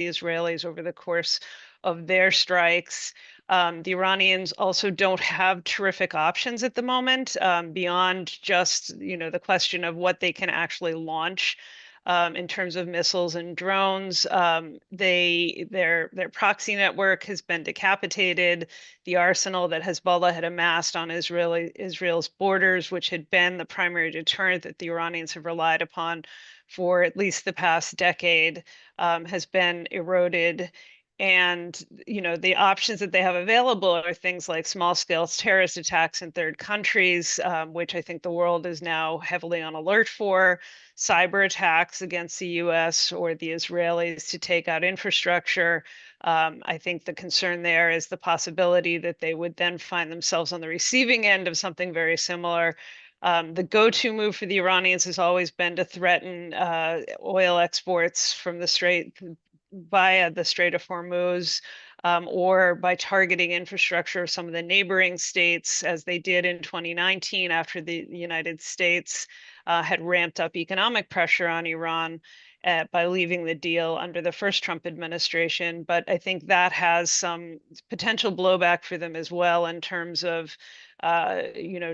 the Israelis over the course of their strikes. The Iranians also don't have terrific options at the moment, beyond just, the question of what they can actually launch. In terms of missiles and drones, their proxy network has been decapitated. The arsenal that Hezbollah had amassed on Israel's borders, which had been the primary deterrent that the Iranians have relied upon for at least the past decade, has been eroded. And the options that they have available are things like small-scale terrorist attacks in third countries, which I think the world is now heavily on alert for, cyber attacks against the US or the Israelis to take out infrastructure. I think the concern there is the possibility that they would then find themselves on the receiving end of something very similar. The go-to move for the Iranians has always been to threaten oil exports from the Strait via the Strait of Hormuz, or by targeting infrastructure of some of the neighboring states, as they did in 2019 after the United States had ramped up economic pressure on Iran by leaving the deal under the first Trump administration. But I think that has some potential blowback for them as well in terms of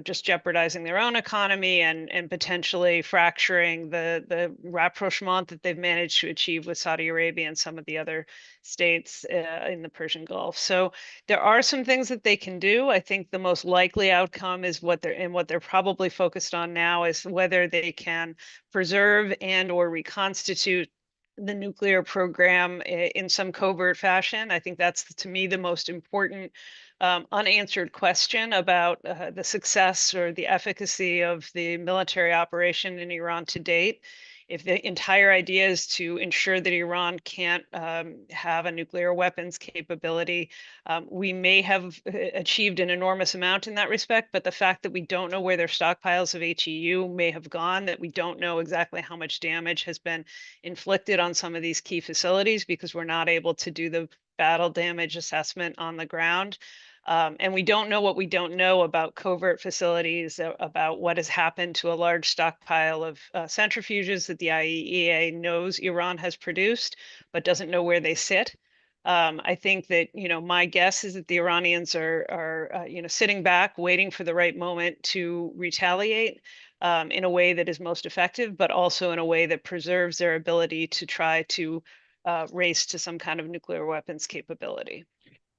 just jeopardizing their own economy and potentially fracturing the rapprochement that they've managed to achieve with Saudi Arabia and some of the other states in the Persian Gulf. So there are some things that they can do. I think the most likely outcome is what they're probably focused on now is whether they can preserve and or reconstitute the nuclear program in some covert fashion. I think that's, to me, the most important unanswered question about the success or the efficacy of the military operation in Iran to date. If the entire idea is to ensure that Iran can't have a nuclear weapons capability, we may have achieved an enormous amount in that respect, but the fact that we don't know where their stockpiles of HEU may have gone, that we don't know exactly how much damage has been inflicted on some of these key facilities because we're not able to do the battle damage assessment on the ground. And we don't know what we don't know about covert facilities, about what has happened to a large stockpile of centrifuges that the IAEA knows Iran has produced, but doesn't know where they sit. I think that, my guess is that the Iranians are sitting back, waiting for the right moment to retaliate in a way that is most effective, but also in a way that preserves their ability to try to race to some kind of nuclear weapons capability.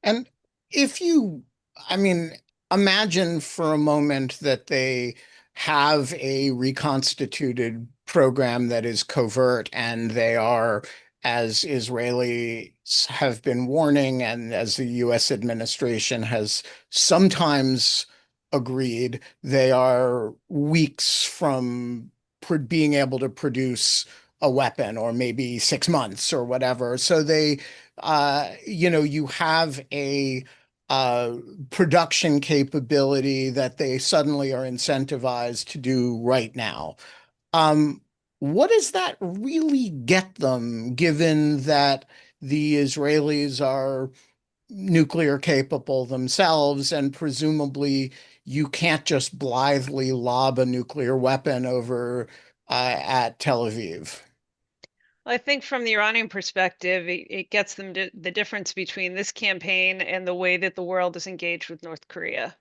And if you, I mean, imagine for a moment that they have a reconstituted program that is covert and they are, as Israelis have been warning and as the US administration has sometimes agreed, they are weeks from being able to produce a weapon, or maybe 6 months or whatever. So you have a production capability that they suddenly are incentivized to do right now. Um, what does that really get them, given that the Israelis are nuclear capable themselves, and presumably you can't just blithely lob a nuclear weapon over at Tel Aviv? I think from the Iranian perspective, it gets them to the difference between this campaign and the way that the world is engaged with North Korea.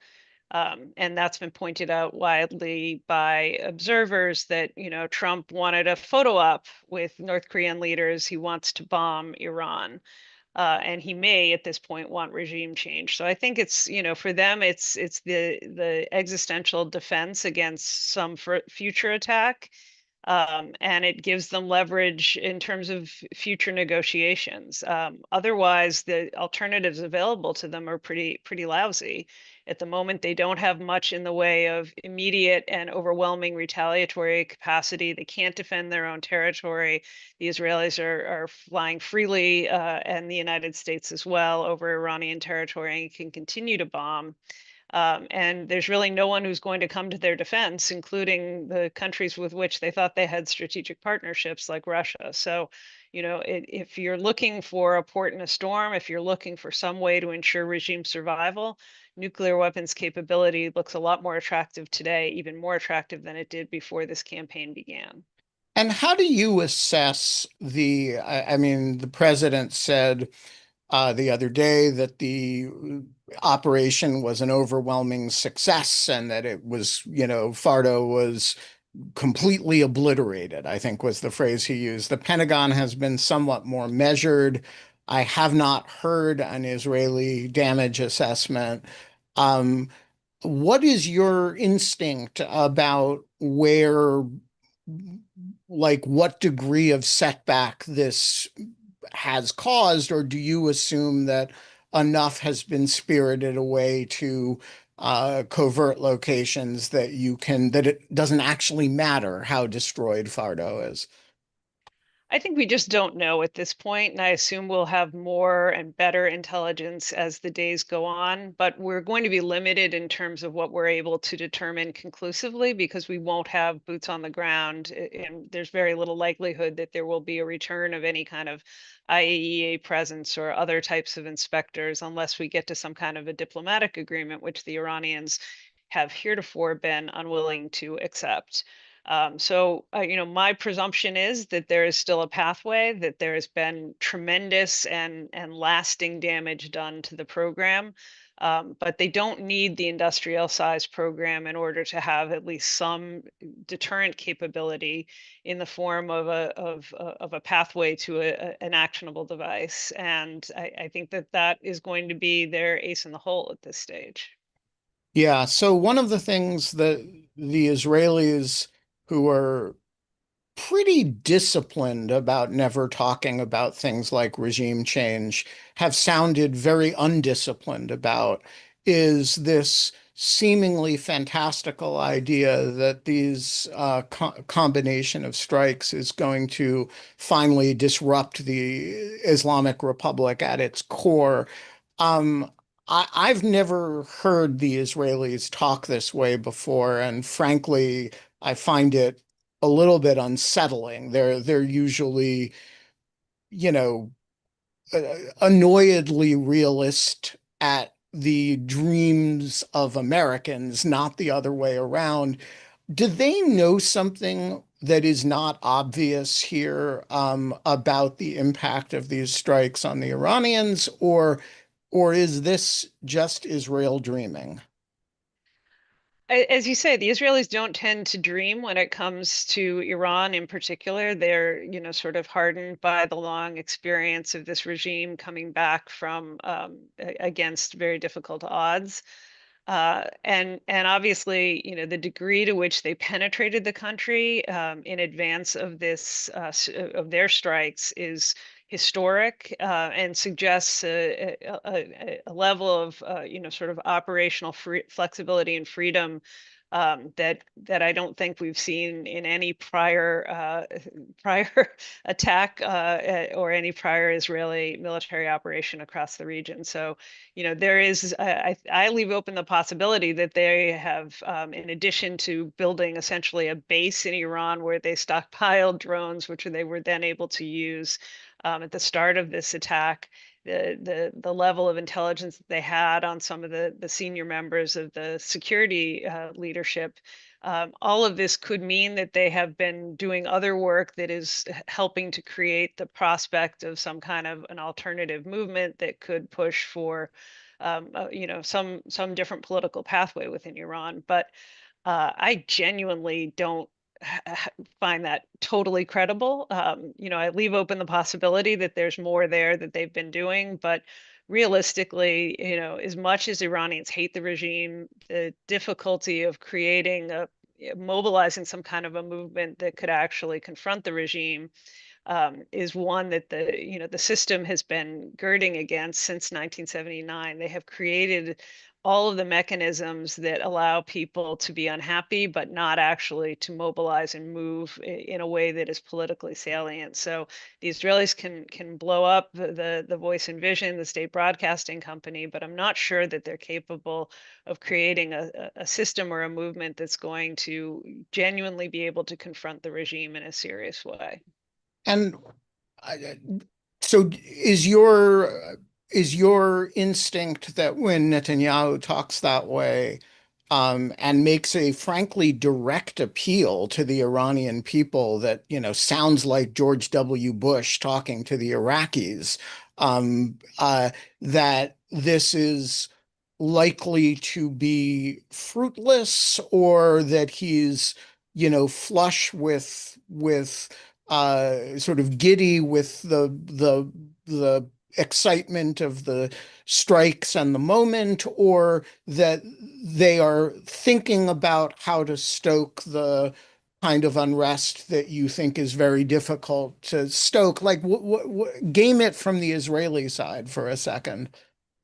And that's been pointed out widely by observers that, Trump wanted a photo op with North Korean leaders. He wants to bomb Iran. And he may at this point want regime change. So I think it's, for them, it's the existential defense against some future attack, and it gives them leverage in terms of future negotiations. Otherwise, the alternatives available to them are pretty lousy. At the moment, they don't have much in the way of immediate and overwhelming retaliatory capacity. They can't defend their own territory. The Israelis are flying freely, and the United States as well, over Iranian territory and can continue to bomb. And there's really no one who's going to come to their defense, including the countries with which they thought they had strategic partnerships like Russia. So, if you're looking for a port in a storm, if you're looking for some way to ensure regime survival, nuclear weapons capability looks a lot more attractive today, even more attractive than it did before this campaign began. And how do you assess I mean, the president said the other day that the operation was an overwhelming success and that it was, Fardo was completely obliterated, I think was the phrase he used. The Pentagon has been somewhat more measured. I have not heard an Israeli damage assessment. Um, what is your instinct about what degree of setback this has caused, or do you assume that enough has been spirited away to covert locations that it doesn't actually matter how destroyed Fardo is? I think we just don't know at this point, and I assume we'll have more and better intelligence as the days go on. But we're going to be limited in terms of what we're able to determine conclusively because we won't have boots on the ground, and there's very little likelihood that there will be a return of any kind of IAEA presence or other types of inspectors unless we get to some kind of a diplomatic agreement, which the Iranians have heretofore been unwilling to accept. My presumption is that there is still a pathway, that there has been tremendous and lasting damage done to the program. But they don't need the industrial size program in order to have at least some deterrent capability in the form of a pathway to an actionable device. And I think that that is going to be their ace in the hole at this stage. Yeah, so one of the things that the Israelis, who are pretty disciplined about never talking about things like regime change, have sounded very undisciplined about, is this seemingly fantastical idea that these combination of strikes is going to finally disrupt the Islamic Republic at its core. Um, I've never heard the Israelis talk this way before, and frankly, I find it a little bit unsettling. They're usually, you know, annoyedly realist at the dreams of Americans, not the other way around. Do they know something that is not obvious here about the impact of these strikes on the Iranians, or is this just Israel dreaming? As you say, the Israelis don't tend to dream when it comes to Iran in particular. They're, sort of hardened by the long experience of this regime coming back from against very difficult odds. And obviously, the degree to which they penetrated the country in advance of this of their strikes is historic and suggests a level of sort of operational flexibility and freedom that I don't think we've seen in any prior prior attack or any prior Israeli military operation across the region. So, there is I leave open the possibility that they have, in addition to building essentially a base in Iran where they stockpiled drones, which they were then able to use at the start of this attack. The level of intelligence that they had on some of the senior members of the security leadership, all of this could mean that they have been doing other work that is helping to create the prospect of some kind of an alternative movement that could push for some different political pathway within Iran. But I genuinely don't find that totally credible. I leave open the possibility that there's more there that they've been doing, but realistically, as much as Iranians hate the regime, the difficulty of mobilizing some kind of a movement that could actually confront the regime is one that the system has been girding against since 1979. They have created all of the mechanisms that allow people to be unhappy, but not actually to mobilize and move in a way that is politically salient. So the Israelis can blow up the Voice and Vision, the state broadcasting company, but I'm not sure that they're capable of creating a system or a movement that's going to genuinely be able to confront the regime in a serious way. And I- so is your instinct that when Netanyahu talks that way, and makes a frankly direct appeal to the Iranian people that, sounds like George W. Bush talking to the Iraqis, that this is likely to be fruitless, or that he's, flush with sort of giddy with the excitement of the strikes and the moment, or that they are thinking about how to stoke the kind of unrest that you think is very difficult to stoke. Like, game it from the Israeli side for a second.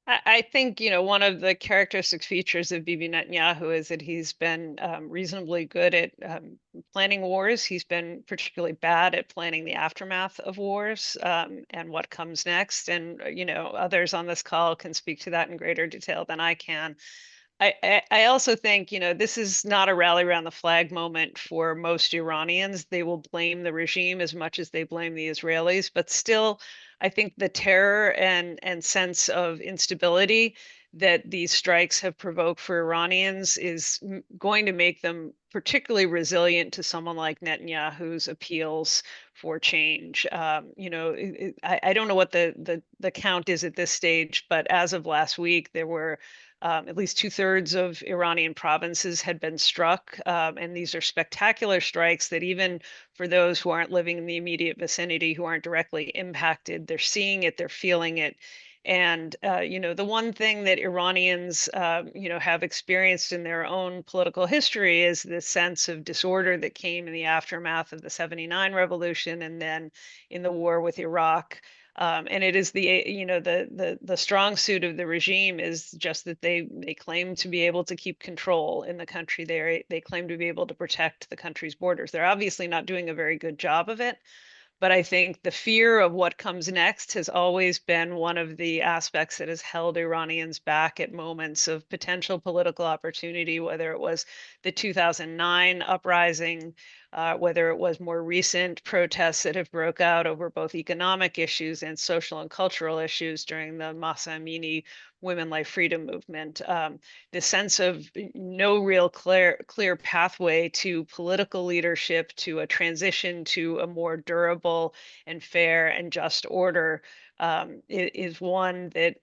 I think, one of the characteristic features of Bibi Netanyahu is that he's been reasonably good at planning wars. He's been particularly bad at planning the aftermath of wars and what comes next. And, others on this call can speak to that in greater detail than I can. I also think, this is not a rally around the flag moment for most Iranians. They will blame the regime as much as they blame the Israelis, but still, I think the terror and sense of instability that these strikes have provoked for Iranians is going to make them particularly resilient to someone like Netanyahu's appeals for change. I don't know what the count is at this stage, but as of last week, there were at least 2/3 of Iranian provinces had been struck. And these are spectacular strikes that even for those who aren't living in the immediate vicinity, who aren't directly impacted, they're seeing it, they're feeling it. And, the one thing that Iranians, have experienced in their own political history is this sense of disorder that came in the aftermath of the 79 revolution and then in the war with Iraq. And it is the strong suit of the regime is just that they claim to be able to keep control in the country. They claim to be able to protect the country's borders. They're obviously not doing a very good job of it, but I think the fear of what comes next has always been one of the aspects that has held Iranians back at moments of potential political opportunity, whether it was the 2009 uprising, whether it was more recent protests that have broke out over both economic issues and social and cultural issues during the Mahsa Amini women life freedom movement. The sense of no real clear pathway to political leadership, to a transition to a more durable and fair and just order, is one that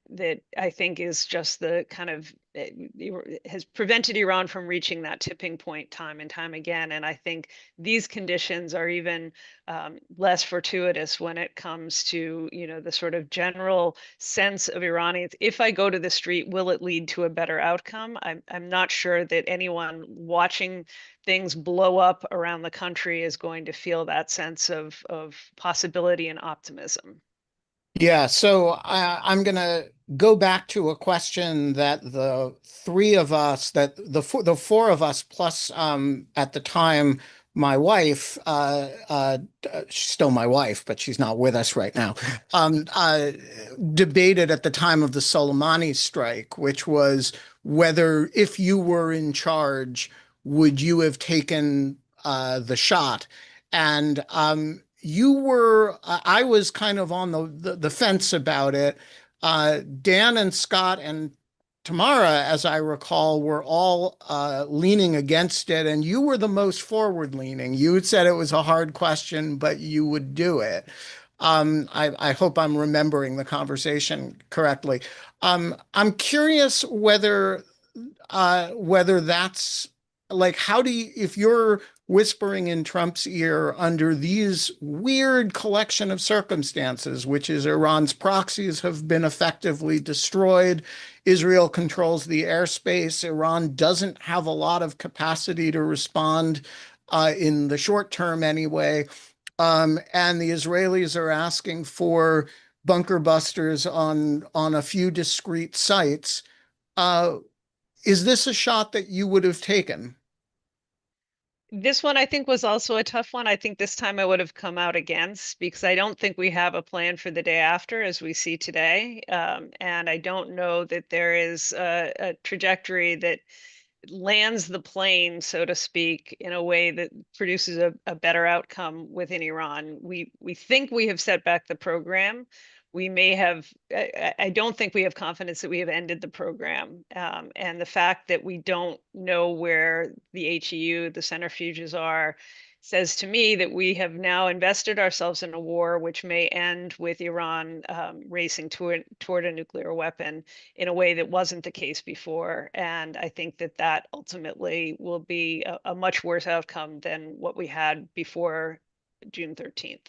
I think is just the kind of has prevented Iran from reaching that tipping point time and time again. And I think these conditions are even less fortuitous when it comes to, the sort of general sense of Iranians. If I go to the street, will it lead to a better outcome? I'm not sure that anyone watching things blow up around the country is going to feel that sense of possibility and optimism. Yeah, so I'm going to go back to a question that the three of us, that the four of us, plus at the time my wife, she's still my wife, but she's not with us right now, debated at the time of the Soleimani strike, which was whether, if you were in charge, would you have taken the shot? And I was kind of on the fence about it. Dan and Scott and Tamara, as I recall, were all leaning against it, and you were the most forward leaning. You had said it was a hard question, but you would do it. I hope I'm remembering the conversation correctly. I'm curious whether that's like, how do you, if you're whispering in Trump's ear under these weird collection of circumstances, which is Iran's proxies have been effectively destroyed, Israel controls the airspace, Iran doesn't have a lot of capacity to respond in the short term anyway, and the Israelis are asking for bunker busters on a few discrete sites. Uh, is this a shot that you would have taken? This one I think was also a tough one. I think this time I would have come out against because I don't think we have a plan for the day after as we see today. And I don't know that there is a trajectory that lands the plane, so to speak, in a way that produces a better outcome within Iran. We think we have set back the program, we may have, I don't think we have confidence that we have ended the program. And the fact that we don't know where the HEU, the centrifuges are, says to me that we have now invested ourselves in a war which may end with Iran racing toward a nuclear weapon in a way that wasn't the case before. And I think that that ultimately will be a much worse outcome than what we had before June 13th.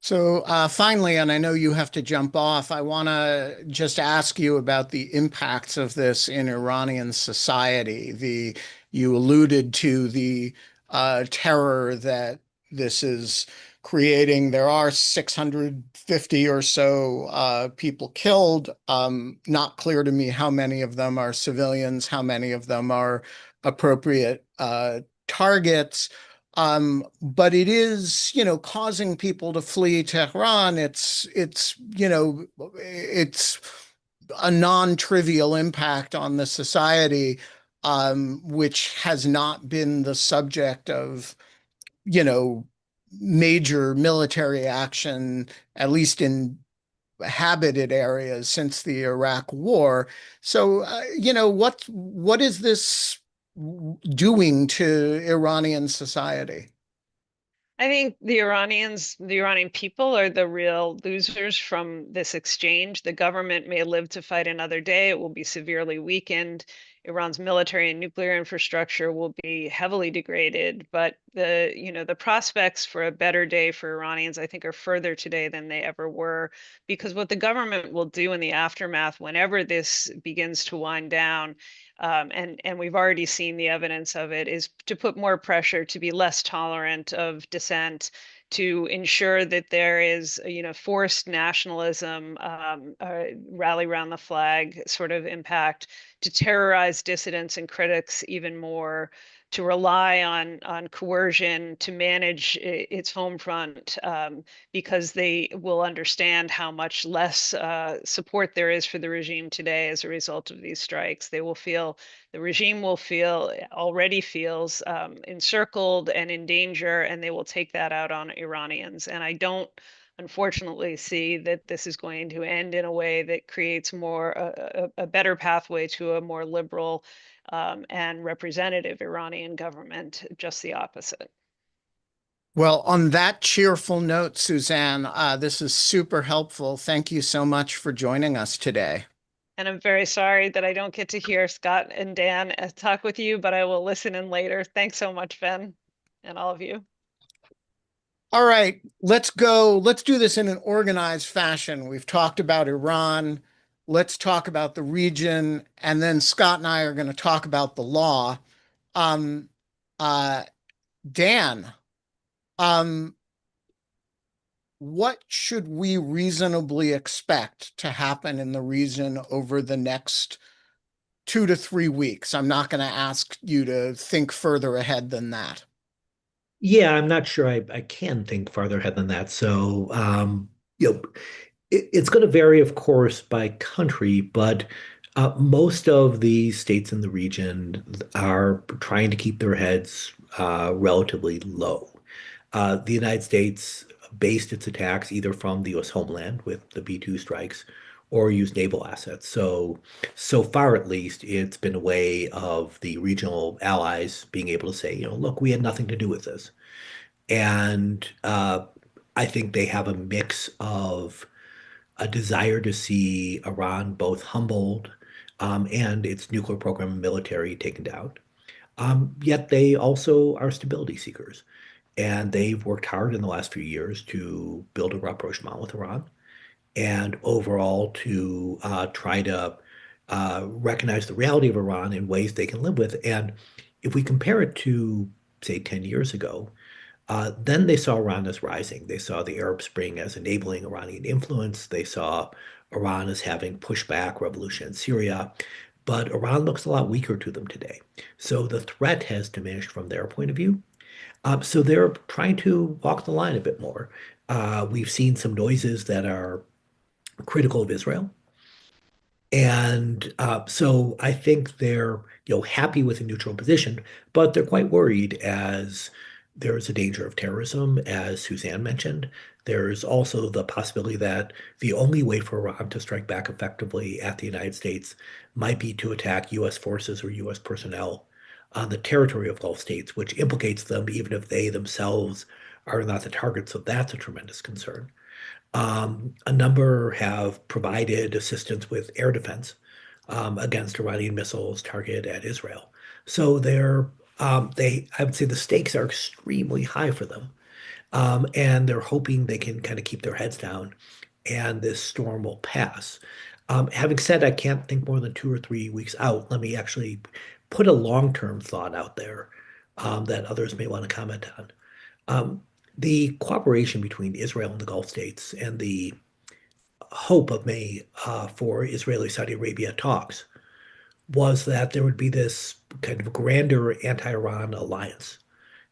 So finally, and I know you have to jump off, I want to just ask you about the impacts of this in Iranian society. You alluded to the terror that this is creating. There are 650 or so people killed. Not clear to me how many of them are civilians, how many of them are appropriate targets. But it is, causing people to flee Tehran. It's a non-trivial impact on the society, which has not been the subject of, you know, major military action, at least in habited areas since the Iraq War. So, what is this doing to Iranian society? I think the Iranian people are the real losers from this exchange. The government may live to fight another day. It will be severely weakened. Iran's military and nuclear infrastructure will be heavily degraded, but the prospects for a better day for Iranians, I think, are further today than they ever were, because what the government will do in the aftermath, whenever this begins to wind down, and we've already seen the evidence of it, is to put more pressure to be less tolerant of dissent, to ensure that there is, forced nationalism, rally around the flag sort of impact, to terrorize dissidents and critics even more, to rely on coercion to manage its home front, because they will understand how much less support there is for the regime today as a result of these strikes. The regime will feel, already feels encircled and in danger, and they will take that out on Iranians. And I don't, unfortunately, see that this is going to end in a way that creates a better pathway to a more liberal and representative Iranian government. Just the opposite. Well, on that cheerful note, Suzanne, this is super helpful. Thank you so much for joining us today. And I'm very sorry that I don't get to hear Scott and Dan talk with you, but I will listen in later. Thanks so much, Ben, and all of you. All right, let's go. Let's do this in an organized fashion. We've talked about Iran. Let's talk about the region. And then Scott and I are going to talk about the law. Um, uh, Dan, um, what should we reasonably expect to happen in the region over the next 2 to 3 weeks? I'm not going to ask you to think further ahead than that. Yeah, I'm not sure I can think farther ahead than that. So, it's going to vary, of course, by country, but most of the states in the region are trying to keep their heads relatively low. The United States based its attacks either from the U.S. homeland with the B-2 strikes or used naval assets. So far at least, it's been a way of the regional allies being able to say, look, we had nothing to do with this. And I think they have a mix of a desire to see Iran both humbled and its nuclear program and military taken down. Yet they also are stability seekers. And they've worked hard in the last few years to build a rapprochement with Iran and overall to try to recognize the reality of Iran in ways they can live with. And if we compare it to, say, 10 years ago, then they saw Iran as rising. They saw the Arab Spring as enabling Iranian influence. They saw Iran as having pushed back revolution in Syria. But Iran looks a lot weaker to them today. So the threat has diminished from their point of view. So they're trying to walk the line a bit more. We've seen some noises that are critical of Israel. And so I think they're happy with a neutral position, but they're quite worried as There's a danger of terrorism, as Suzanne mentioned. There's also the possibility that the only way for Iran to strike back effectively at the United States might be to attack U.S. forces or U.S. personnel on the territory of Gulf states, which implicates them even if they themselves are not the target. So that's a tremendous concern. A number have provided assistance with air defense against Iranian missiles targeted at Israel. So I would say the stakes are extremely high for them. And they're hoping they can kind of keep their heads down and this storm will pass. Having said, I can't think more than 2 or 3 weeks out. Let me actually put a long-term thought out there that others may want to comment on. Um, the cooperation between Israel and the Gulf states and the hope of May for Israeli-Saudi Arabia talks was that there would be this kind of grander anti-Iran alliance.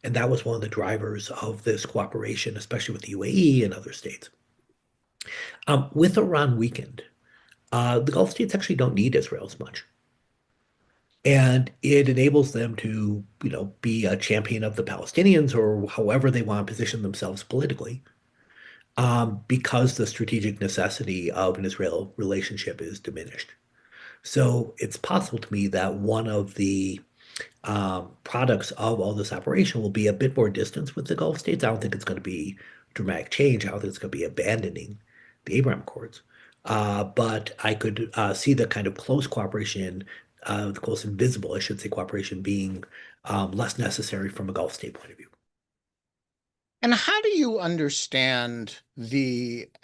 And that was one of the drivers of this cooperation, especially with the UAE and other states. With Iran weakened, the Gulf states actually don't need Israel as much. And it enables them to, be a champion of the Palestinians or however they want to position themselves politically, because the strategic necessity of an Israel relationship is diminished. So it's possible to me that one of the products of all this operation will be a bit more distance with the Gulf states. I don't think it's going to be dramatic change. I don't think it's going to be abandoning the Abraham Accords. But I could see the kind of close cooperation, the close and visible, I should say, cooperation being less necessary from a Gulf state point of view. And how do you understand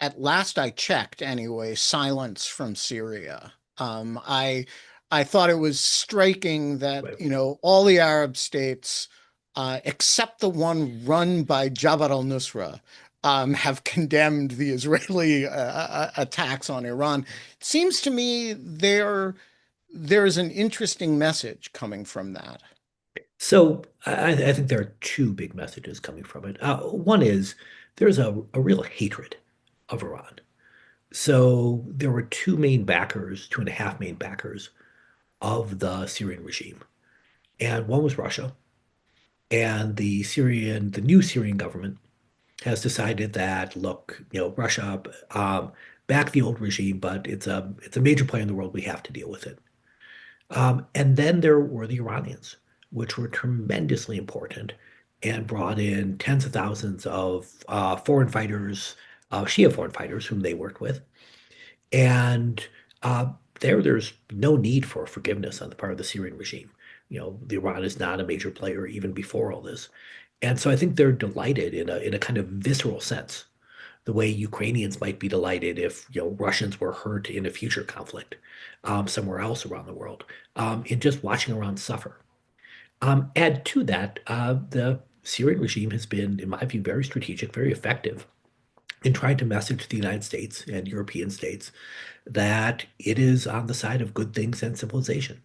at last I checked anyway, silence from Syria? I thought it was striking that, Right. all the Arab states, except the one run by Jabhat al-Nusra, have condemned the Israeli attacks on Iran. It seems to me there's an interesting message coming from that. So I think there are two big messages coming from it. One is there's a real hatred of Iran. So there were two main backers, two and a half main backers of the Syrian regime. And one was Russia. And the new Syrian government has decided that, look, Russia, back the old regime, but it's a major player in the world. We have to deal with it. And then there were the Iranians, which were tremendously important and brought in tens of thousands of foreign fighters, Shia foreign fighters whom they worked with. And there's no need for forgiveness on the part of the Syrian regime. The Iran is not a major player even before all this. And so I think they're delighted in a kind of visceral sense, the way Ukrainians might be delighted if Russians were hurt in a future conflict somewhere else around the world, in just watching Iran suffer. Add to that, the Syrian regime has been, in my view, very strategic, very effective in trying to message to the United States and European states that it is on the side of good things and civilization.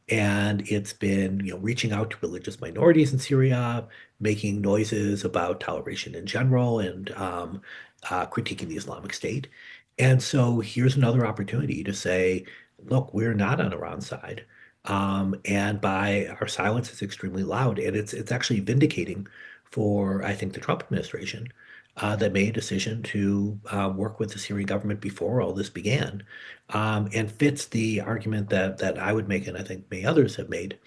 And it's been, reaching out to religious minorities in Syria, making noises about toleration in general, and critiquing the Islamic State. And so here's another opportunity to say, look, we're not on Iran's side. And by our silence, it's extremely loud, and it's actually vindicating for, I think, the Trump administration that made a decision to work with the Syrian government before all this began, and fits the argument that I would make, and I think many others have made,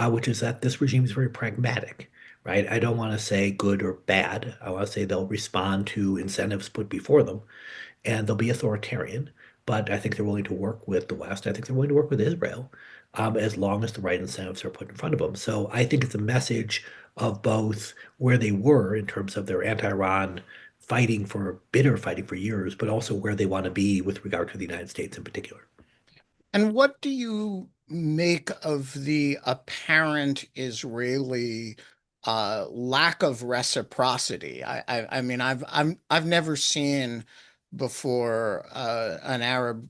which is that this regime is very pragmatic, right? I don't want to say good or bad. I want to say they'll respond to incentives put before them, and they'll be authoritarian. But I think they're willing to work with the West. I think they're willing to work with Israel, as long as the right incentives are put in front of them. So I think it's a message of both where they were in terms of their anti-Iran bitter fighting for years, but also where they want to be with regard to the United States in particular. And what do you make of the apparent Israeli lack of reciprocity? I mean, I've never seen before an Arab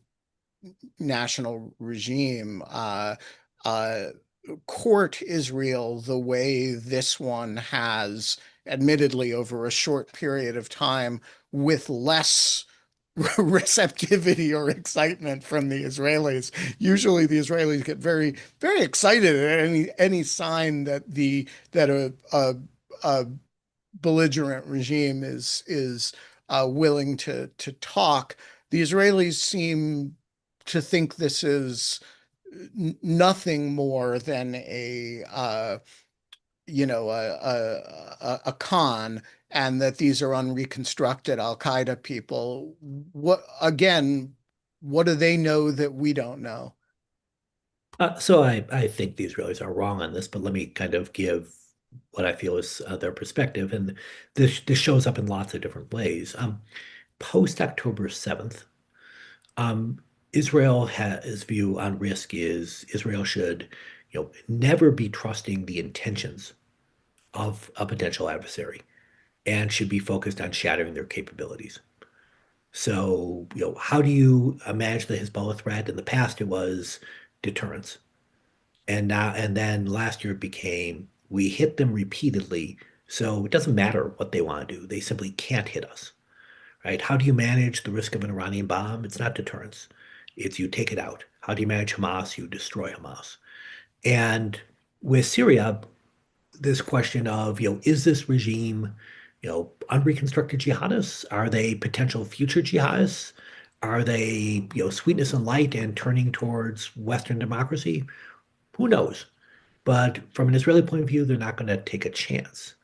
national regime uh, court Israel the way this one has, admittedly over a short period of time, with less receptivity or excitement from the Israelis. Usually the Israelis get very, very excited at any sign that a belligerent regime is willing to talk. The Israelis seem to think this is nothing more than a con, and that these are unreconstructed Al Qaeda people. What do they know that we don't know? So I think the Israelis are wrong on this, but let me kind of give what I feel is their perspective. And this shows up in lots of different ways. Post October 7th, um, Israel's view on risk is Israel should, never be trusting the intentions of a potential adversary and should be focused on shattering their capabilities. So, how do you manage the Hezbollah threat? In the past, it was deterrence. And then last year it became we hit them repeatedly, so it doesn't matter what they want to do. They simply can't hit us, right? How do you manage the risk of an Iranian bomb? It's not deterrence. It's you take it out. How do you manage Hamas? You destroy Hamas. And with Syria, this question of, is this regime, unreconstructed jihadists? Are they potential future jihadists? Are they, sweetness and light and turning towards Western democracy? Who knows? But from an Israeli point of view, they're not going to take a chance.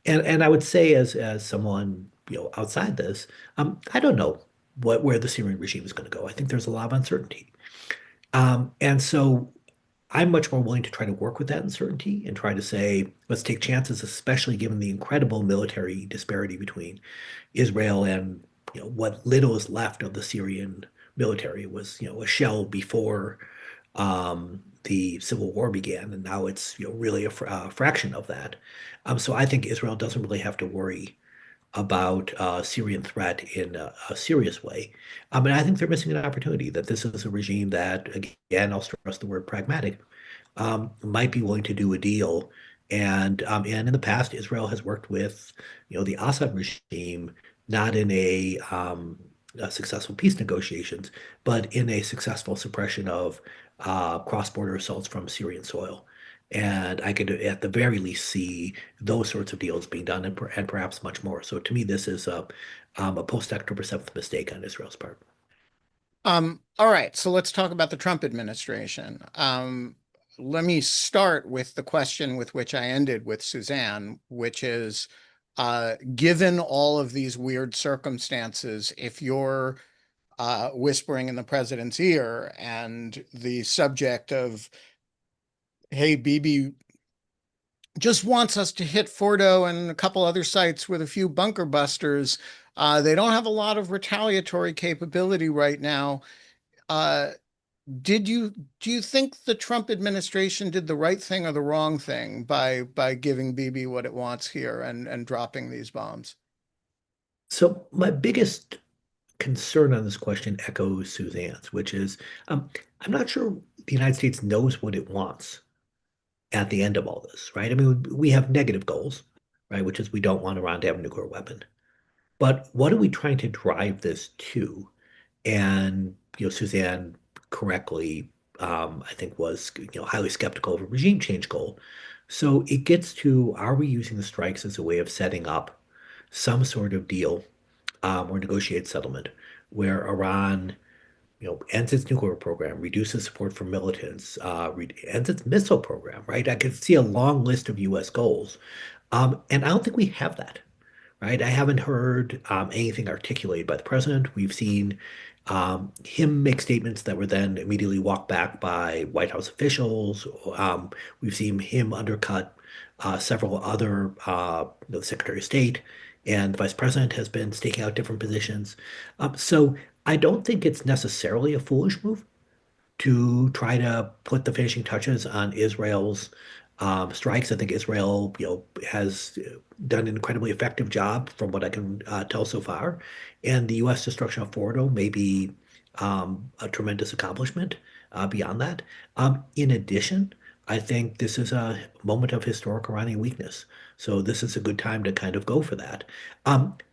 And I would say, as someone outside this, I don't know where the Syrian regime is going to go. I think there's a lot of uncertainty, and so I'm much more willing to try to work with that uncertainty and try to say, let's take chances, especially given the incredible military disparity between Israel and what little is left of the Syrian military. It was a shell before the civil war began, and now it's really a fraction of that. So I think Israel doesn't really have to worry about Syrian threat in a serious way. And I think they're missing an opportunity that this is a regime that, again, I'll stress the word pragmatic, might be willing to do a deal. And in the past, Israel has worked with, the Assad regime, not in a successful peace negotiations, but in a successful suppression of cross-border assaults from Syrian soil. And I could, at the very least, see those sorts of deals being done, and perhaps much more. So to me, this is a post-October 7th mistake on Israel's part. All right, so let's talk about the Trump administration. Let me start with the question with which I ended with Suzanne, which is, given all of these weird circumstances, if you're whispering in the president's ear and the subject of, hey, Bibi just wants us to hit Fordo and a couple other sites with a few bunker busters. They don't have a lot of retaliatory capability right now. Do you think the Trump administration did the right thing or the wrong thing by giving Bibi what it wants here and dropping these bombs? So my biggest concern on this question echoes Suzanne's, which is I'm not sure the United States knows what it wants at the end of all this, right? I mean, we have negative goals, right? Which is we don't want Iran to have a nuclear weapon. But what are we trying to drive this to? And, Suzanne correctly, I think was, highly skeptical of a regime change goal. So it gets to, are we using the strikes as a way of setting up some sort of deal or negotiate settlement where Iran ends its nuclear program, reduces support for militants, ends its missile program, right? I could see a long list of U.S. goals. And I don't think we have that, right? I haven't heard anything articulated by the president. We've seen him make statements that were then immediately walked back by White House officials. We've seen him undercut several other, the Secretary of State and the Vice President has been staking out different positions. So I don't think it's necessarily a foolish move to try to put the finishing touches on Israel's strikes. I think Israel, has done an incredibly effective job from what I can tell so far, and the U.S. destruction of Fordo may be a tremendous accomplishment beyond that. In addition, I think this is a moment of historic Iranian weakness. So this is a good time to kind of go for that.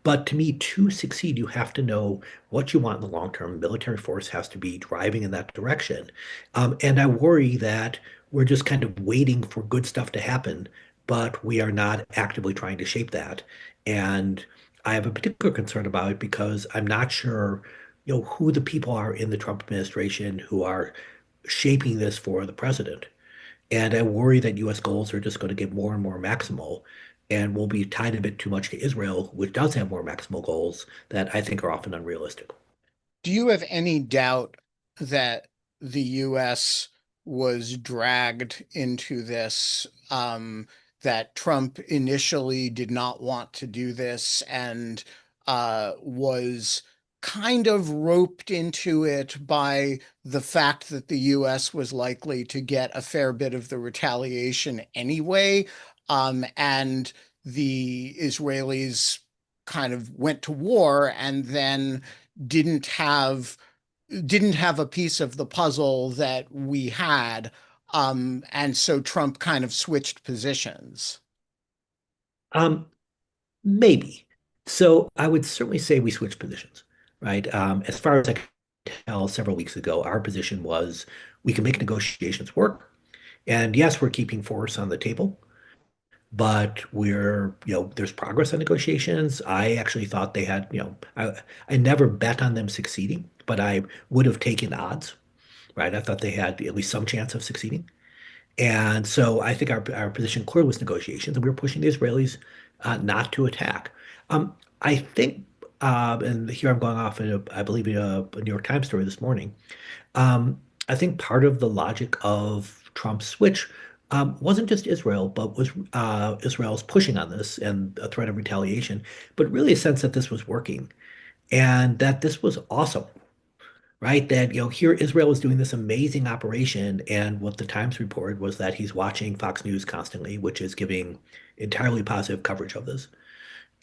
But to me, to succeed, you have to know what you want in the long term. Military force has to be driving in that direction. And I worry that we're just kind of waiting for good stuff to happen, but we are not actively trying to shape that. And I have a particular concern about it because I'm not sure, who the people are in the Trump administration who are shaping this for the president. And I worry that U.S. goals are just going to get more and more maximal and will be tied a bit too much to Israel, which does have more maximal goals that I think are often unrealistic. Do you have any doubt that the US was dragged into this, that Trump initially did not want to do this and was kind of roped into it by the fact that the US was likely to get a fair bit of the retaliation anyway, and the Israelis kind of went to war and then didn't have didn't have a piece of the puzzle that we had. And so Trump kind of switched positions. Um, Maybe. So I would certainly say we switched positions, right? As far as I can tell, several weeks ago, our position was we can make negotiations work. And yes, we're keeping force on the table, but there's progress on negotiations. I actually thought they had, I never bet on them succeeding, but I would have taken odds, right? I thought they had at least some chance of succeeding. And so I think our position clearly was negotiations, and we were pushing the Israelis not to attack. I think, and here I'm going off, I believe, a New York Times story this morning. I think part of the logic of Trump's switch wasn't just Israel, but was Israel's pushing on this and a threat of retaliation, but really a sense that this was working and that this was awesome, right? That, here Israel is doing this amazing operation, and what the Times reported was that he's watching Fox News constantly, which is giving entirely positive coverage of this.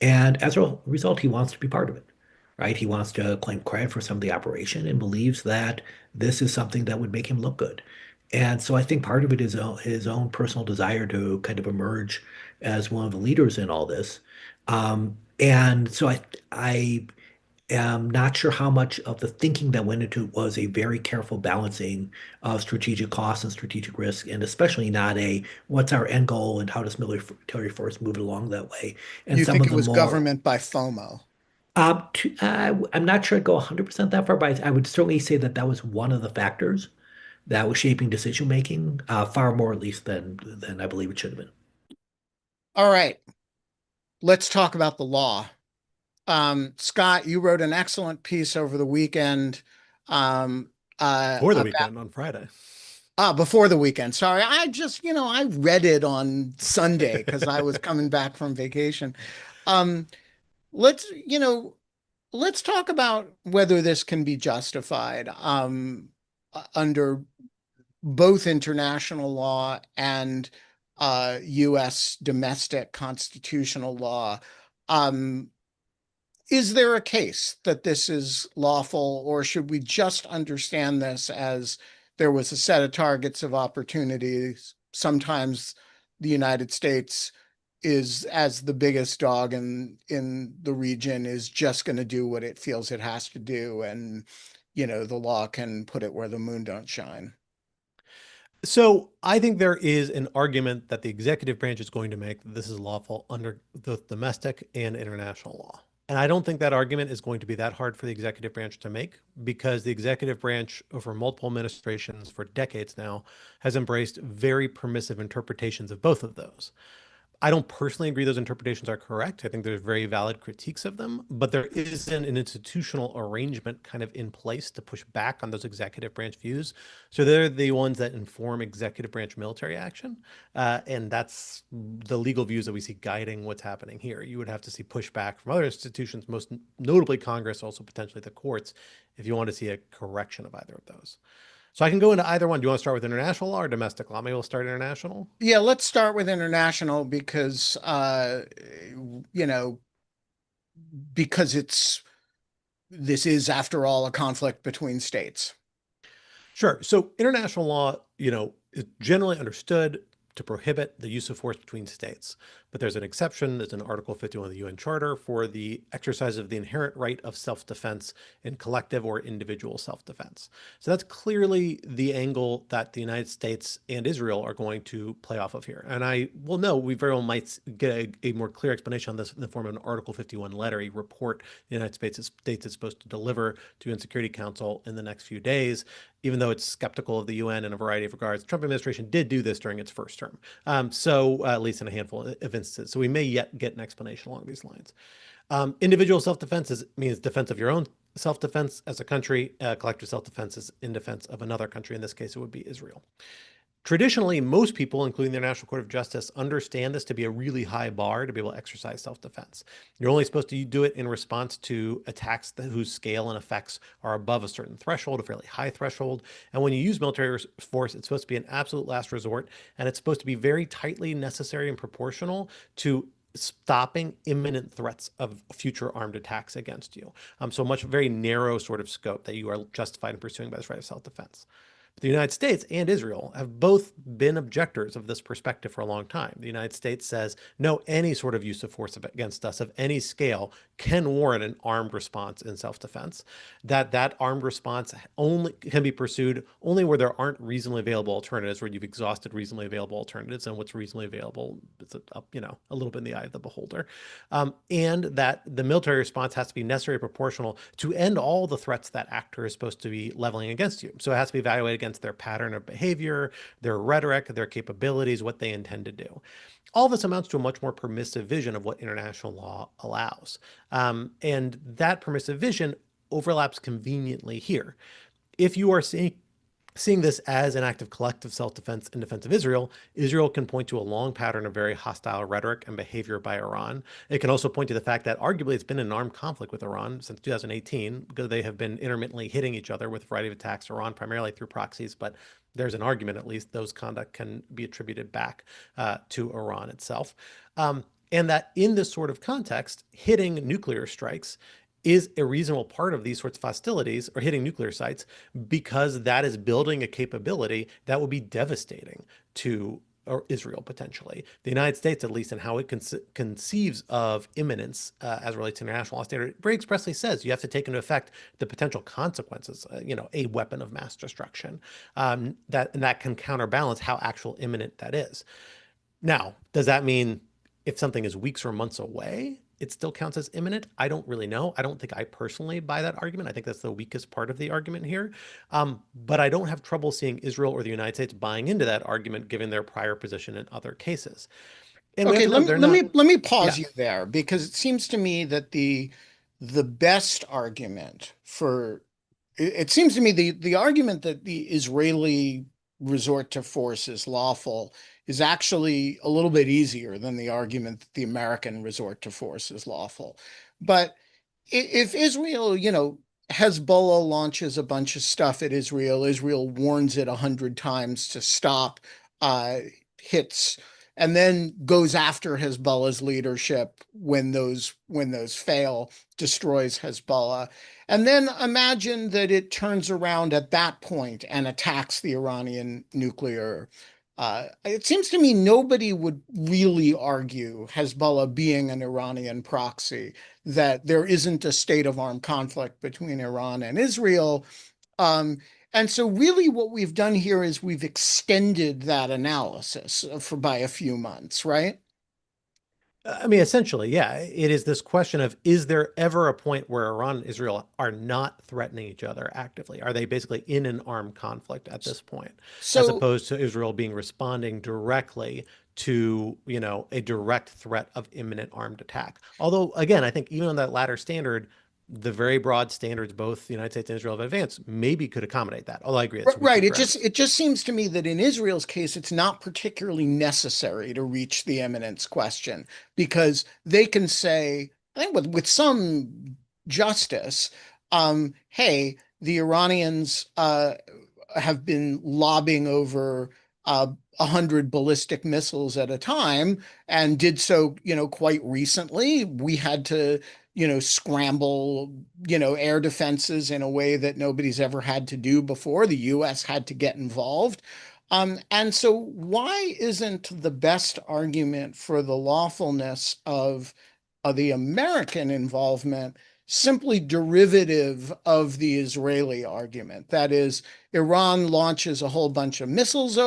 And as a result, he wants to be part of it, right? He wants to claim credit for some of the operation and believes that this is something that would make him look good. And so I think part of it is his own personal desire to kind of emerge as one of the leaders in all this. And so I am not sure how much of the thinking that went into it was a very careful balancing of strategic costs and strategic risk, and especially not a what's our end goal and how does military force move it along that way. And You some think of it the was more, government by FOMO? I'm not sure I'd go 100% that far, but I would certainly say that that was one of the factors that was shaping decision making, far more at least than I believe it should have been. All right, let's talk about the law. Scott, you wrote an excellent piece over the weekend. For the About weekend on Friday. before the weekend. Sorry, I just, I read it on Sunday because I was coming back from vacation. Um, let's, let's talk about whether this can be justified under both international law and U.S. domestic constitutional law. Um, is there a case that this is lawful, or should we just understand this as there was a set of targets of opportunities? Sometimes the United States is, as the biggest dog in the region, is just going to do what it feels it has to do, and the law can put it where the moon don't shine. So I think there is an argument that the executive branch is going to make that this is lawful under both domestic and international law. And I don't think that argument is going to be that hard for the executive branch to make because the executive branch over multiple administrations for decades now has embraced very permissive interpretations of both of those. I don't personally agree those interpretations are correct. I think there's very valid critiques of them, but there isn't an institutional arrangement kind of in place to push back on those executive branch views. So they're the ones that inform executive branch military action. And that's the legal views that we see guiding what's happening here. You would have to see pushback from other institutions, most notably Congress, also potentially the courts, if you want to see a correction of either of those. So I can go into either one. Do you want to start with international law or domestic law? Maybe we'll start international. Yeah, let's start with international because you know, because this is, after all, a conflict between states. Sure. So international law, is generally understood to prohibit the use of force between states. but there's an exception. There's an Article 51 of the UN Charter for the exercise of the inherent right of self-defense in collective or individual self-defense. So that's clearly the angle that the United States and Israel are going to play off of here. And I will know we very well might get a more clear explanation on this in the form of an Article 51 letter, a report the United States is supposed to deliver to UN Security Council in the next few days, even though it's skeptical of the UN in a variety of regards. The Trump administration did do this during its first term, so at least in a handful of instances. So we may yet get an explanation along these lines. Individual self-defense means defense of your own self-defense as a country. Collective self-defense is in defense of another country. In this case, it would be Israel. Traditionally, most people, including the International Court of Justice, understand this to be a really high bar to be able to exercise self-defense. You're only supposed to do it in response to attacks whose scale and effects are above a certain threshold, a fairly high threshold. And when you use military force, it's supposed to be an absolute last resort, and it's supposed to be very tightly necessary and proportional to stopping imminent threats of future armed attacks against you. So much very narrow sort of scope that you are justified in pursuing by this right of self-defense. The United States and Israel have both been objectors of this perspective for a long time. The United States says, no, any sort of use of force against us of any scale can warrant an armed response in self-defense, that armed response only can be pursued only where there aren't reasonably available alternatives, where you've exhausted reasonably available alternatives, and what's reasonably available is a little bit in the eye of the beholder. And that the military response has to be necessary and proportional to end all the threats that actor is supposed to be leveling against you. So it has to be evaluated against their pattern of behavior, their rhetoric, their capabilities, what they intend to do. All this amounts to a much more permissive vision of what international law allows. And that permissive vision overlaps conveniently here. If you are seeing this as an act of collective self-defense in defense of Israel, Israel can point to a long pattern of very hostile rhetoric and behavior by Iran. It can also point to the fact that arguably it's been an armed conflict with Iran since 2018, because they have been intermittently hitting each other with a variety of attacks, Iran primarily through proxies, but there's an argument at least those conduct can be attributed back to Iran itself. And that in this sort of context, hitting nuclear strikes is a reasonable part of these sorts of hostilities, or hitting nuclear sites, because that is building a capability that will be devastating to Israel potentially. The United States, at least in how it conceives of imminence as relates to international law standard, very expressly says you have to take into effect the potential consequences, a weapon of mass destruction, that can counterbalance how actual imminent that is. Now, does that mean if something is weeks or months away, it still counts as imminent? I don't really know. I don't think I personally buy that argument. I think that's the weakest part of the argument here. But I don't have trouble seeing Israel or the United States buying into that argument, given their prior position in other cases. And okay, let me pause you there, because it seems to me that the best argument for it seems to me the argument that the Israeli resort to force is lawful is actually a little bit easier than the argument that the American resort to force is lawful. But if Israel, Hezbollah launches a bunch of stuff at Israel, Israel warns it 100 times to stop hits, and then goes after Hezbollah's leadership when those fail, destroys Hezbollah. And then imagine that it turns around at that point and attacks the Iranian nuclear. It seems to me nobody would really argue, Hezbollah being an Iranian proxy, that there isn't a state of armed conflict between Iran and Israel. And so really what we've done here is we've extended that analysis by a few months, right? I mean, essentially, yeah. It is this question of, is there ever a point where Iran and Israel are not threatening each other actively? Are they basically in an armed conflict at this point, as opposed to Israel responding directly to, a direct threat of imminent armed attack? Although, again, I think even on that latter standard, the very broad standards both the United States and Israel have advanced maybe could accommodate that. Although I agree. Right. It just seems to me that in Israel's case, it's not particularly necessary to reach the imminence question, because they can say, I think with some justice, hey, the Iranians have been lobbing over 100 ballistic missiles at a time, and did so, quite recently. We had to scramble, air defenses in a way that nobody's ever had to do before. The US had to get involved. And so why isn't the best argument for the lawfulness of the American involvement simply derivative of the Israeli argument? That is, Iran launches a whole bunch of missiles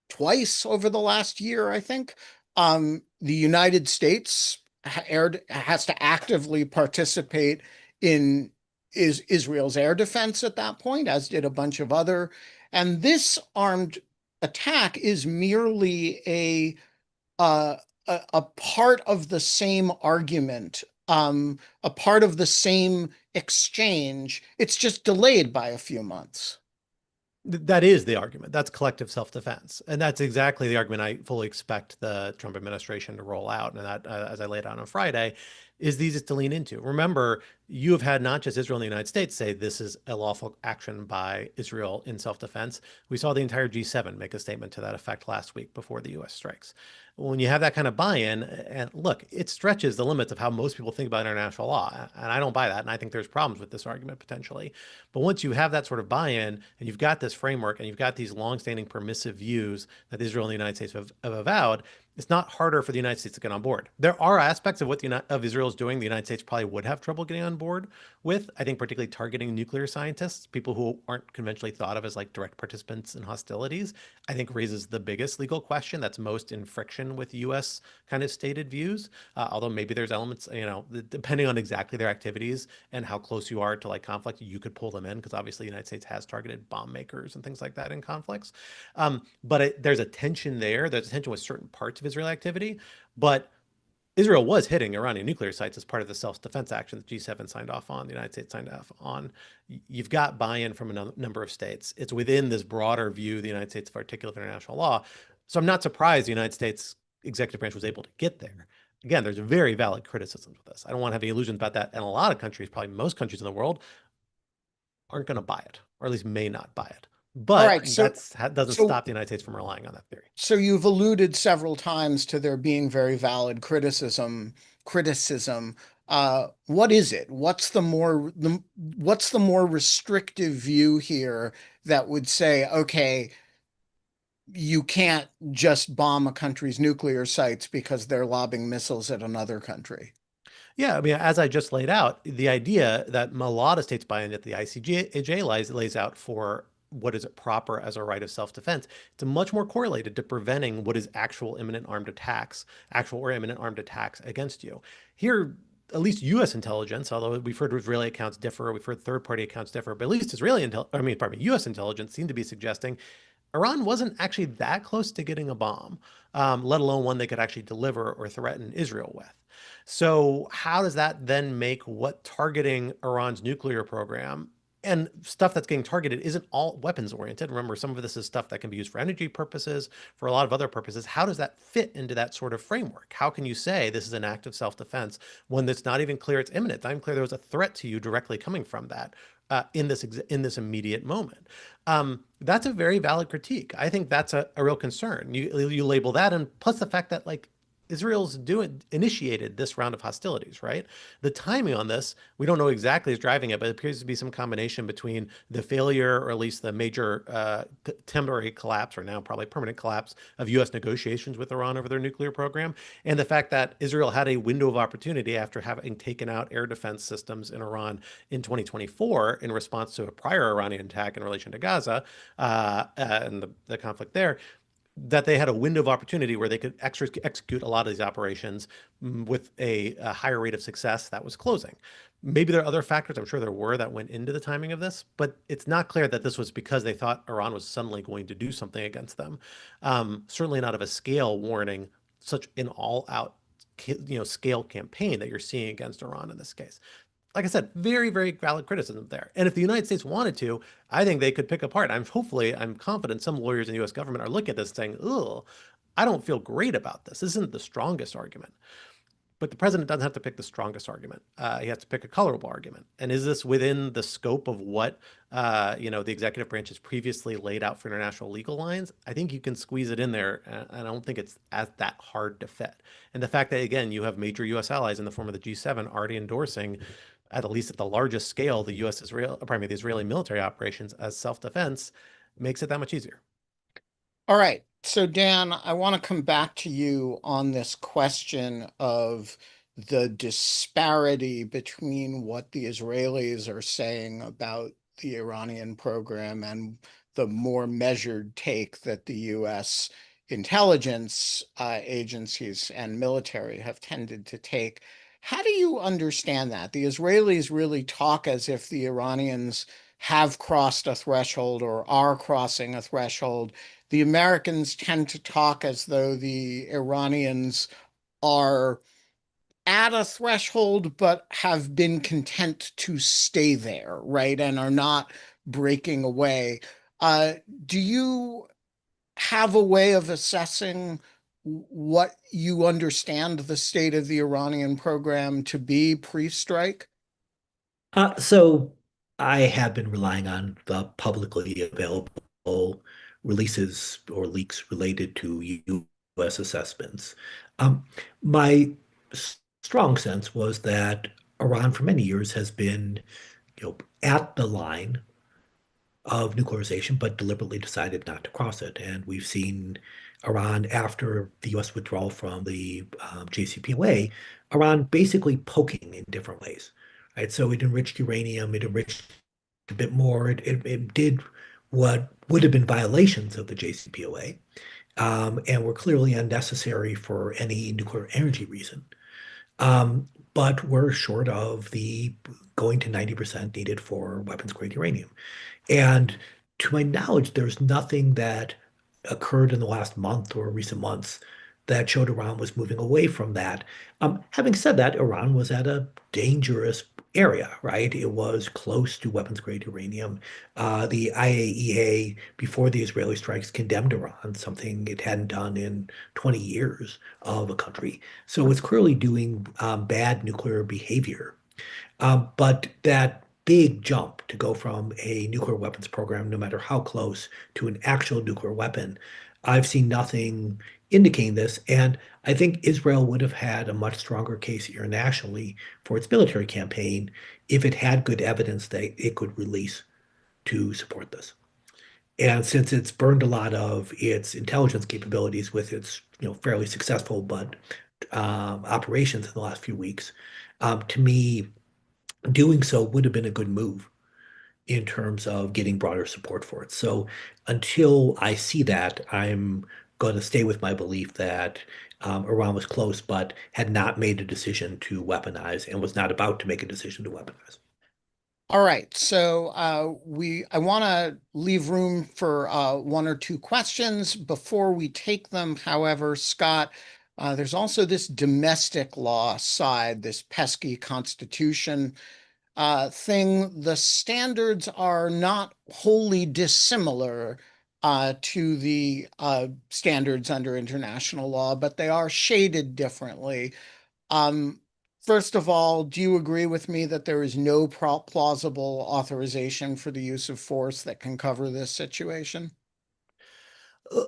twice over the last year, I think. The United States has to actively participate in Israel's air defense at that point, as did a bunch of other. And this armed attack is merely uh, a part of the same argument, a part of the same exchange. It's just delayed by a few months. That is the argument. That's collective self-defense. And that's exactly the argument I fully expect the Trump administration to roll out. And that, as I laid out on Friday, is the easiest to lean into. Remember, you have had not just Israel and the United States say this is a lawful action by Israel in self-defense. We saw the entire G7 make a statement to that effect last week before the US strikes. When you have that kind of buy-in, and look, it stretches the limits of how most people think about international law. And I don't buy that. And I think there's problems with this argument potentially. But once you have that sort of buy-in and you've got this framework and you've got these longstanding permissive views that Israel and the United States have avowed, it's not harder for the United States to get on board. There are aspects of what Israel is doing the United States probably would have trouble getting on board with. I think particularly targeting nuclear scientists, people who aren't conventionally thought of as like direct participants in hostilities, I think raises the biggest legal question that's most in friction with U.S. kind of stated views. Although maybe there's elements, depending on exactly their activities and how close you are to like conflict, you could pull them in because obviously the United States has targeted bomb makers and things like that in conflicts. But there's a tension there. There's a tension with certain parts of Israeli activity, but Israel was hitting Iranian nuclear sites as part of the self-defense action that G7 signed off on, the United States signed off on. You've got buy-in from a number of states. It's within this broader view the United States of articulate international law. So I'm not surprised the United States executive branch was able to get there. Again, there's very valid criticisms with this. I don't want to have any illusions about that. And a lot of countries, probably most countries in the world, aren't going to buy it, or at least may not buy it. But right, that doesn't stop the United States from relying on that theory. So you've alluded several times to there being very valid criticism. What is it? What's the more restrictive view here that would say, okay, you can't just bomb a country's nuclear sites because they're lobbing missiles at another country? Yeah, I mean, as I just laid out, the idea that a lot of states buy in that the ICJ lays out for what is proper as a right of self-defense, it's much more correlated to preventing what is actual imminent armed attacks, actual or imminent armed attacks against you. Here, at least U.S. intelligence, although we've heard Israeli accounts differ, we've heard third-party accounts differ, but at least U.S. intelligence seemed to be suggesting Iran wasn't actually that close to getting a bomb, let alone one they could actually deliver or threaten Israel with. So how does that then make what targeting Iran's nuclear program and stuff that's getting targeted isn't all weapons oriented? Remember, some of this is stuff that can be used for energy purposes, for a lot of other purposes. How does that fit into that sort of framework? How can you say this is an act of self-defense when it's not even clear it's imminent? Not even clear there was a threat to you directly coming from that in this immediate moment. That's a very valid critique. I think that's a real concern. You label that, and plus the fact that like Israel's initiated this round of hostilities, right? The timing on this, we don't know exactly is driving it, but it appears to be some combination between the failure, or at least the major temporary collapse, or now probably permanent collapse, of U.S. negotiations with Iran over their nuclear program, and the fact that Israel had a window of opportunity after having taken out air defense systems in Iran in 2024 in response to a prior Iranian attack in relation to Gaza and the conflict there, that they had a window of opportunity where they could execute a lot of these operations with a higher rate of success that was closing. Maybe there are other factors, I'm sure there were, that went into the timing of this, but it's not clear that this was because they thought Iran was suddenly going to do something against them. Certainly not of a scale warning such an all-out scale campaign that you're seeing against Iran in this case. Like I said, very, very valid criticism there. And if the United States wanted to, I think they could pick apart. I'm confident some lawyers in the U.S. government are looking at this saying, "Ugh, I don't feel great about this. This isn't the strongest argument." But the president doesn't have to pick the strongest argument. He has to pick a colorable argument. And is this within the scope of what the executive branch has previously laid out for international legal lines? I think you can squeeze it in there, and I don't think it's that hard to fit. And the fact that, again, you have major U.S. allies in the form of the G7 already endorsing, at least at the largest scale, the Israeli military operations as self-defense, makes it that much easier. All right. So, Dan, I want to come back to you on this question of the disparity between what the Israelis are saying about the Iranian program and the more measured take that the U.S. intelligence agencies and military have tended to take. How do you understand that? The Israelis really talk as if the Iranians have crossed a threshold or are crossing a threshold. The Americans tend to talk as though the Iranians are at a threshold, but have been content to stay there, right? And are not breaking away. Uh, do you have a way of assessing what you understand the state of the Iranian program to be pre-strike? So I have been relying on the publicly available releases or leaks related to U.S. assessments. My strong sense was that Iran for many years has been, at the line of nuclearization, but deliberately decided not to cross it. And we've seen Iran, after the U.S. withdrawal from the JCPOA, Iran basically poking in different ways. Right? So it enriched uranium, it enriched a bit more, it did what would have been violations of the JCPOA, and were clearly unnecessary for any nuclear energy reason. But we're short of the going to 90% needed for weapons grade uranium. And to my knowledge, there's nothing that occurred in the last month or recent months that showed Iran was moving away from that. Having said that, Iran was at a dangerous area, right? It was close to weapons grade uranium. The IAEA, before the Israeli strikes, condemned Iran, something it hadn't done in 20 years of a country. So it's clearly doing bad nuclear behavior. But that big jump to go from a nuclear weapons program, no matter how close, to an actual nuclear weapon, I've seen nothing indicating this. And I think Israel would have had a much stronger case internationally for its military campaign if it had good evidence that it could release to support this. And since it's burned a lot of its intelligence capabilities with its, fairly successful but operations in the last few weeks, to me, doing so would have been a good move in terms of getting broader support for it. So until I see that, I'm going to stay with my belief that Iran was close, but had not made a decision to weaponize and was not about to make a decision to weaponize. All right, so I want to leave room for one or two questions before we take them. However, Scott, there's also this domestic law side, this pesky constitution thing. The standards are not wholly dissimilar to the standards under international law, but they are shaded differently. First of all, do you agree with me that there is no plausible authorization for the use of force that can cover this situation?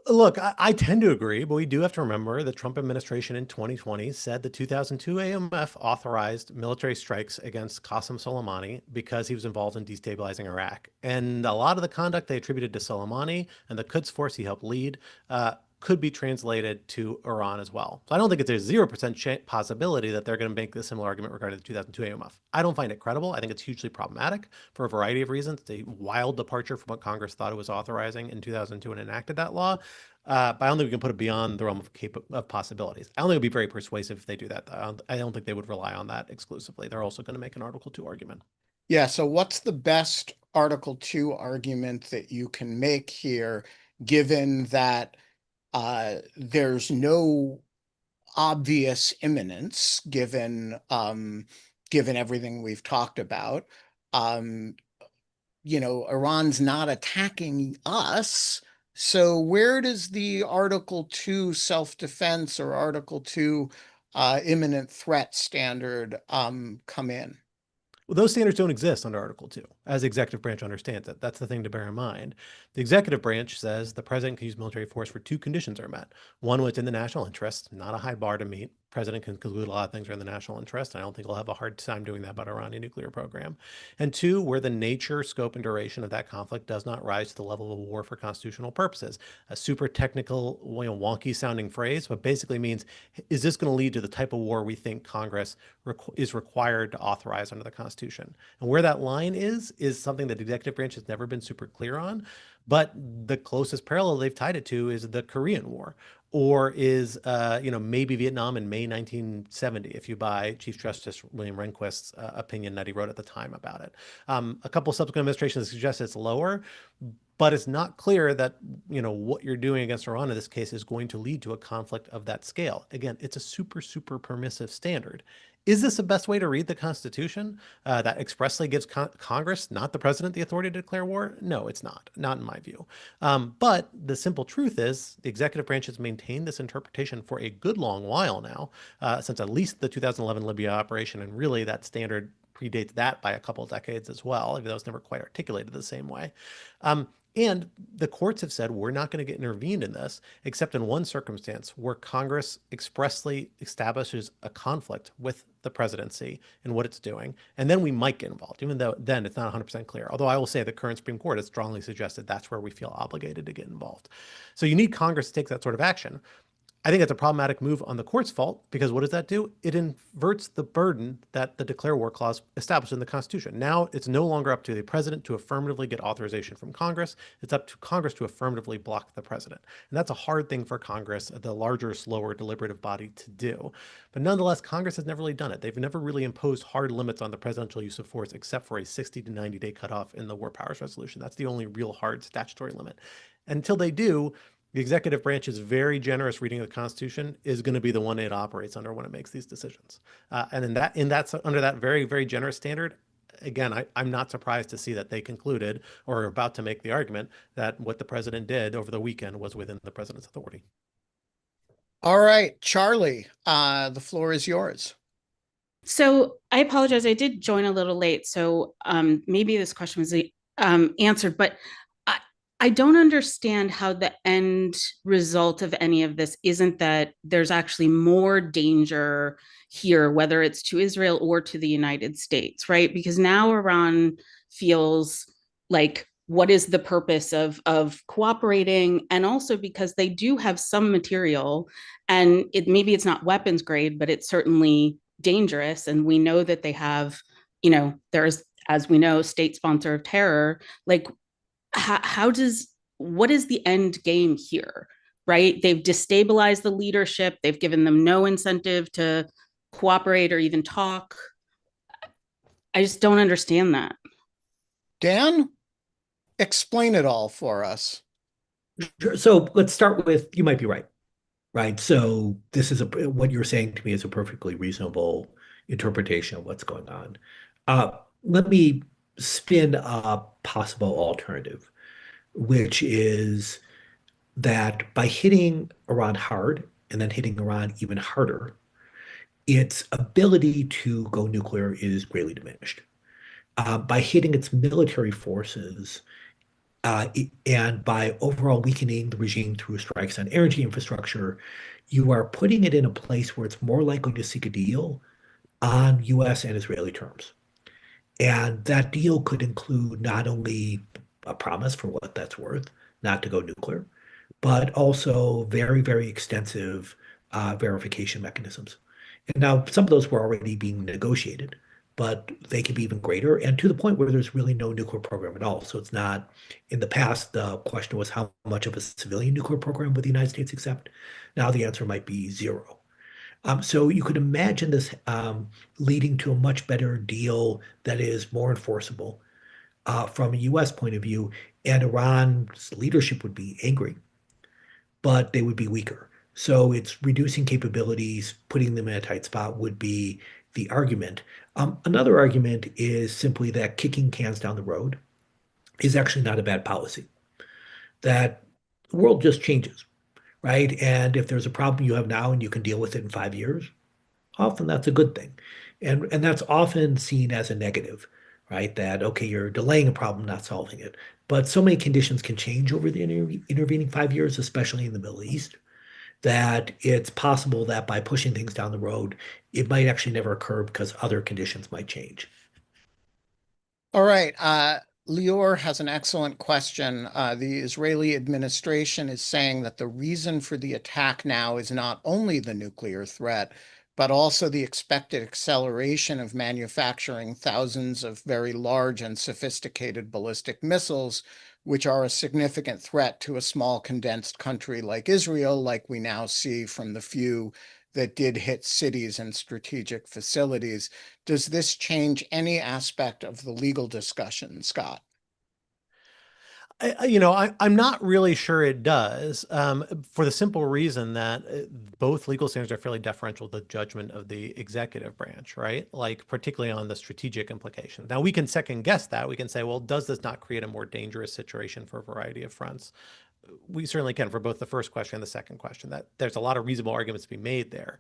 Look, I tend to agree, but we do have to remember the Trump administration in 2020 said the 2002 AMF authorized military strikes against Qasem Soleimani because he was involved in destabilizing Iraq. And a lot of the conduct they attributed to Soleimani and the Quds force he helped lead could be translated to Iran as well. So I don't think it's a 0% possibility that they're going to make the similar argument regarding the 2002 AMF. I don't find it credible. I think it's hugely problematic for a variety of reasons. It's a wild departure from what Congress thought it was authorizing in 2002 and enacted that law. But I don't think we can put it beyond the realm of possibilities. I don't think it would be very persuasive if they do that. I don't think they would rely on that exclusively. They're also going to make an Article 2 argument. Yeah, so what's the best Article 2 argument that you can make here, given that there's no obvious imminence given everything we've talked about? Iran's not attacking us. So where does the Article 2 self-defense or Article 2 imminent threat standard come in? Well, those standards don't exist under Article 2. as the executive branch understands it. That's the thing to bear in mind. The executive branch says the president can use military force for two conditions are met. One, what's in the national interest, not a high bar to meet. President can conclude a lot of things are in the national interest. And I don't think he'll have a hard time doing that about Iranian nuclear program. And two, where the nature, scope, and duration of that conflict does not rise to the level of war for constitutional purposes. A super technical, wonky sounding phrase, but basically means, is this going to lead to the type of war we think Congress is required to authorize under the Constitution? And where that line is something that the executive branch has never been super clear on. But the closest parallel they've tied it to is the Korean War, or is maybe Vietnam in May 1970, if you buy Chief Justice William Rehnquist's opinion that he wrote at the time about it. A couple subsequent administrations suggest it's lower, but it's not clear that what you're doing against Iran in this case is going to lead to a conflict of that scale. Again, it's a super, super permissive standard. Is this the best way to read the Constitution that expressly gives Congress, not the president, the authority to declare war? No, it's not in my view. But the simple truth is the executive branch has maintained this interpretation for a good long while now, since at least the 2011 Libya operation, and really that standard predates that by a couple of decades as well, even though it's never quite articulated the same way. And the courts have said we're not going to get intervened in this, except in one circumstance where Congress expressly establishes a conflict with the presidency and what it's doing. And then we might get involved, even though then it's not 100% clear. Although I will say the current Supreme Court has strongly suggested that's where we feel obligated to get involved. So you need Congress to take that sort of action. I think it's a problematic move on the court's fault, because what does that do? It inverts the burden that the Declare War Clause established in the Constitution. Now it's no longer up to the president to affirmatively get authorization from Congress. It's up to Congress to affirmatively block the president. And that's a hard thing for Congress, the larger, slower, deliberative body, to do. But nonetheless, Congress has never really done it. They've never really imposed hard limits on the presidential use of force, except for a 60 to 90-day cutoff in the War Powers Resolution. That's the only real hard statutory limit. Until they do, the executive branch's very generous reading of the Constitution is going to be the one it operates under when it makes these decisions. And under that very, very generous standard, again, I'm not surprised to see that they concluded or are about to make the argument that what the president did over the weekend was within the president's authority. All right, Charlie, the floor is yours. So I apologize. I did join a little late, so maybe this question was answered, but I don't understand how the end result of any of this isn't that there's actually more danger here, whether it's to Israel or to the United States, right? Because now Iran feels like, what is the purpose of cooperating? And also because they do have some material, and maybe it's not weapons grade, but it's certainly dangerous. And we know that they have, there's, as we know, state sponsor of terror. Like, what is the end game here, right? They've destabilized the leadership. They've given them no incentive to cooperate or even talk. I just don't understand that. Dan, explain it all for us. Sure. So let's start with, you might be right. So this is what you're saying to me is a perfectly reasonable interpretation of what's going on. Let me spin a possible alternative, which is that by hitting Iran hard and then hitting Iran even harder, its ability to go nuclear is greatly diminished. By hitting its military forces and by overall weakening the regime through strikes on energy infrastructure, you are putting it in a place where it's more likely to seek a deal on U.S. and Israeli terms. And that deal could include not only a promise, for what that's worth, not to go nuclear, but also very, very extensive verification mechanisms. And now some of those were already being negotiated, but they can be even greater, and to the point where there's really no nuclear program at all. So it's not, in the past, the question was how much of a civilian nuclear program would the United States accept? Now the answer might be zero. So you could imagine this leading to a much better deal that is more enforceable from a U.S. point of view, and Iran's leadership would be angry, but they would be weaker. So it's reducing capabilities, putting them in a tight spot would be the argument. Another argument is simply that kicking cans down the road is actually not a bad policy, that the world just changes. Right? And if there's a problem you have now and you can deal with it in 5 years, often that's a good thing. And that's often seen as a negative. right? That, okay, you're delaying a problem, not solving it. But so many conditions can change over the intervening 5 years, especially in the Middle East, that it's possible that by pushing things down the road, it might actually never occur because other conditions might change. All right. Lior has an excellent question. The Israeli administration is saying that the reason for the attack now is not only the nuclear threat, but also the expected acceleration of manufacturing thousands of very large and sophisticated ballistic missiles, which are a significant threat to a small, condensed country like Israel, like we now see from the few that did hit cities and strategic facilities. Does this change any aspect of the legal discussion, Scott? I'm not really sure it does, for the simple reason that both legal standards are fairly deferential to the judgment of the executive branch, right? Like particularly on the strategic implications. Now we can second guess that. We can say, well, does this not create a more dangerous situation for a variety of fronts? We certainly can for both the first question and the second question. That there's a lot of reasonable arguments to be made there.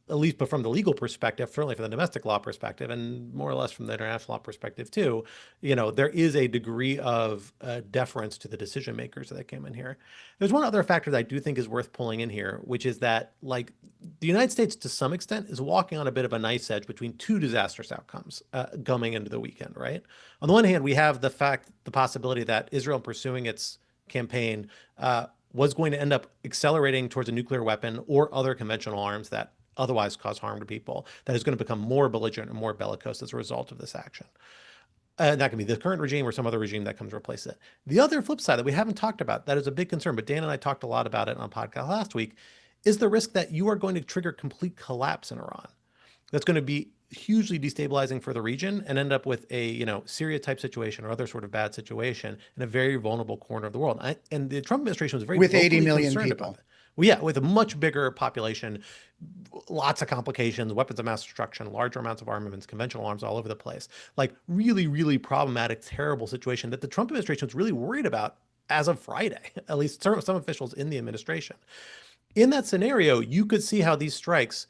At least, but from the legal perspective, certainly from the domestic law perspective, and more or less from the international law perspective too, there is a degree of deference to the decision makers that came in here. There's one other factor that I do think is worth pulling in here, which is that like the United States, to some extent, is walking on a bit of a nice edge between two disastrous outcomes coming into the weekend, right? On the one hand, we have the possibility that Israel pursuing its campaign was going to end up accelerating towards a nuclear weapon or other conventional arms that otherwise cause harm to people, that is going to become more belligerent and more bellicose as a result of this action. That can be the current regime or some other regime that comes to replace it. The other flip side that we haven't talked about, that is a big concern, but Dan and I talked a lot about it on a podcast last week, is the risk that you are going to trigger complete collapse in Iran. That's going to be hugely destabilizing for the region and end up with a Syria type situation or other sort of bad situation in a very vulnerable corner of the world. And the Trump administration was very with 80 million concerned people. about it. Well, yeah, with a much bigger population, lots of complications, weapons of mass destruction, larger amounts of armaments, conventional arms all over the place. Like really, really problematic, terrible situation that the Trump administration was really worried about as of Friday, at least some officials in the administration. In that scenario, you could see how these strikes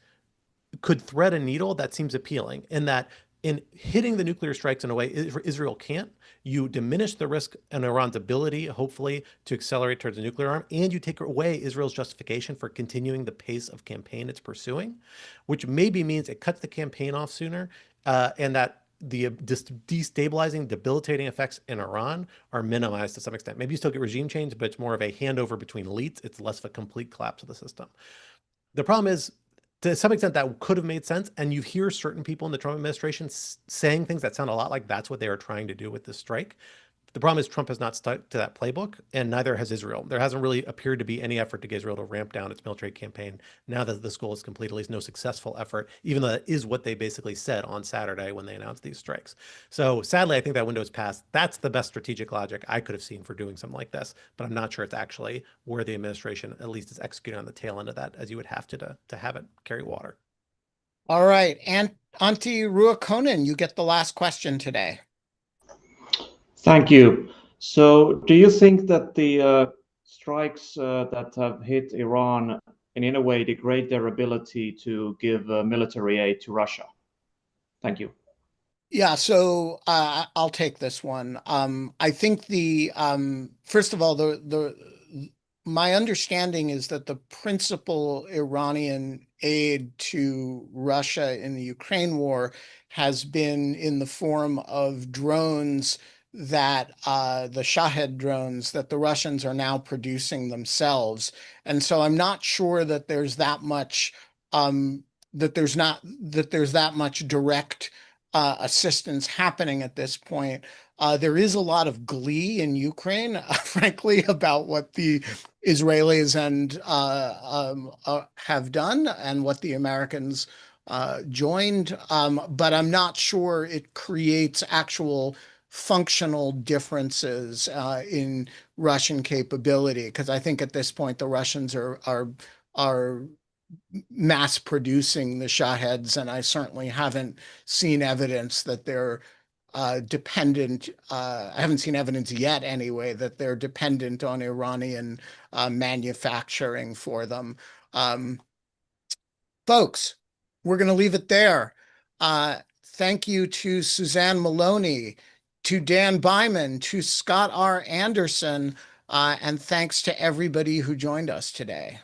could thread a needle that seems appealing, in that in hitting the nuclear strikes in a way Israel can't, you diminish the risk and Iran's ability, hopefully, to accelerate towards a nuclear arm, and you take away Israel's justification for continuing the pace of campaign it's pursuing, which maybe means it cuts the campaign off sooner, and that the destabilizing, debilitating effects in Iran are minimized to some extent. Maybe you still get regime change, but it's more of a handover between elites. It's less of a complete collapse of the system. The problem is, to some extent, that could have made sense. And you hear certain people in the Trump administration saying things that sound a lot like that's what they are trying to do with this strike. The problem is Trump has not stuck to that playbook, and neither has Israel. There hasn't really appeared to be any effort to get Israel to ramp down its military campaign now that this goal is complete, at least no successful effort, even though that is what they basically said on Saturday when they announced these strikes. So sadly, I think that window is passed. That's the best strategic logic I could have seen for doing something like this, but I'm not sure it's actually where the administration at least is executing on the tail end of that, as you would have to have it carry water. All right. And Antti Ruokonen, you get the last question today. Thank you. So do you think that the strikes that have hit Iran in any way degrade their ability to give military aid to Russia? Thank you. Yeah, so I'll take this one. I think first of all, my understanding is that the principal Iranian aid to Russia in the Ukraine war has been in the form of drones that the Shahed drones that the Russians are now producing themselves. And so I'm not sure that there's that much that there's that much direct assistance happening at this point. There is a lot of glee in Ukraine, frankly, about what the Israelis have done and what the Americans joined, but I'm not sure it creates actual functional differences in Russian capability, because I think at this point the Russians are mass producing the Shaheds, and I certainly haven't seen evidence that they're dependent. I haven't seen evidence yet, anyway, that they're dependent on Iranian manufacturing for them. Folks, we're going to leave it there. Thank you to Suzanne Maloney, to Dan Byman, to Scott R. Anderson, and thanks to everybody who joined us today.